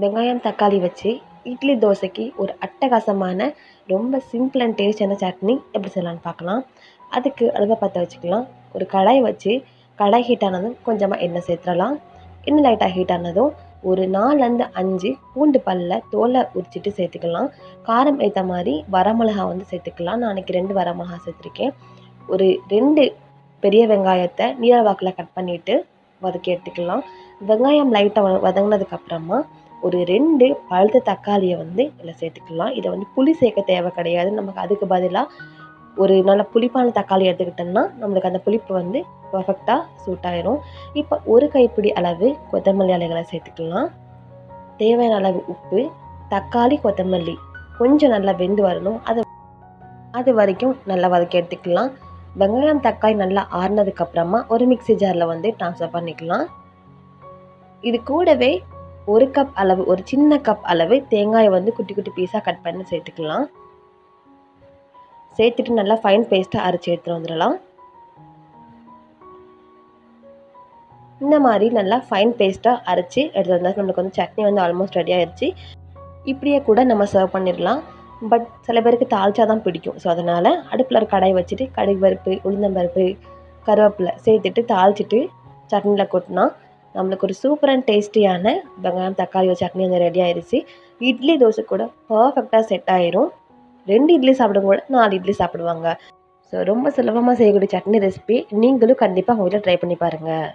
வெங்காயம் தக்காளி வச்சு இட்லி தோசைக்கு ஒரு அட்டகாசமான ரொம்ப சிம்பிள் அண்ட் டேஸ்டான சட்னி எப்படி செய்யலான்னு பார்க்கலாம். அதுக்கு அடுப்பை பற்ற வச்சுக்கலாம். ஒரு கடாய் வச்சு கடாய் ஹீட் ஆனதும் கொஞ்சமாக எண்ணெய் சேர்த்துடலாம். எண்ணெய் லைட்டாக ஹீட் ஆனதும் ஒரு 4 5 பூண்டு பல்ல தோலை உரிச்சிட்டு சேர்த்துக்கலாம். காரம் ஏற்ற மாதிரி வரமிளகா சேர்த்துக்கலாம். நான் அன்றைக்கி 2 வரமிளகா சேர்த்துருக்கேன். ஒரு 2 பெரிய வெங்காயத்தை நீல வாக்கில் கட் பண்ணிவிட்டு வதக்கி எடுத்துக்கலாம். வெங்காயம் லைட்டாக வதங்கினதுக்கப்புறமா ஒரு 2 பழுத்த தக்காளியை இதில் சேர்த்துக்கலாம். இதை புளி சேர்க்க தேவை கிடையாது. நமக்கு அதுக்கு பதிலாக ஒரு நல்ல புளிப்பான தக்காளி எடுத்துக்கிட்டோம்னா நம்மளுக்கு அந்த புளிப்பு பர்ஃபெக்டாக சூட் ஆயிரும். இப்போ ஒரு கைப்பிடி அளவு கொத்தமல்லி இலைகளை சேர்த்துக்கலாம். தேவையான அளவு உப்பு, தக்காளி கொத்தமல்லி கொஞ்சம் நல்லா வெந்து வரணும். அது வரைக்கும் நல்லா வதக்கி எடுத்துக்கலாம். வெங்காயம் தக்காளி நல்லா ஆறுனதுக்கப்புறமா ஒரு மிக்ஸி ஜாரில் ட்ரான்ஸ்ஃபர் பண்ணிக்கலாம். இது கூடவே ஒரு கப் அளவு, ஒரு சின்ன கப் அளவு தேங்காயை குட்டி குட்டி பீஸாக கட் பண்ணி சேர்த்துக்கலாம். சேர்த்துட்டு நல்லா ஃபைன் பேஸ்ட்டாக அரைச்சி எடுத்துகிட்டு வந்துடலாம். இந்த மாதிரி நல்லா ஃபைன் பேஸ்ட்டாக அரைச்சி எடுத்துகிட்டு வந்தால் நம்மளுக்கு சட்னி ஆல்மோஸ்ட் ரெடி ஆயிடுச்சு. இப்படியே கூட நம்ம சர்வ் பண்ணிடலாம். பட் சில பேருக்கு தாளிச்சா தான் பிடிக்கும். ஸோ அதனால் அடுப்பில் ஒரு கடாய் வச்சுட்டு கடுகு பருப்பு, உளுந்தம்பருப்பு, கருவேப்பிலை சேர்த்துட்டு தாளிச்சிட்டு சட்னியில் கொட்டினா நம்மளுக்கு ஒரு சூப்பர் அண்ட் டேஸ்டியான வெங்காயம் தக்காளி சட்னி ரெடி ஆயிடுச்சு. இட்லி தோசை கூட பர்ஃபெக்டாக செட் ஆயிரும். 2 இட்லி சாப்பிடுங்க கூட 4 இட்லி சாப்பிடுவாங்க. ஸோ ரொம்ப சுலபமாக செய்யக்கூடிய சட்னி ரெசிபி நீங்களும் கண்டிப்பாக உங்கள் வீட்டில் ட்ரை பண்ணி பாருங்கள்.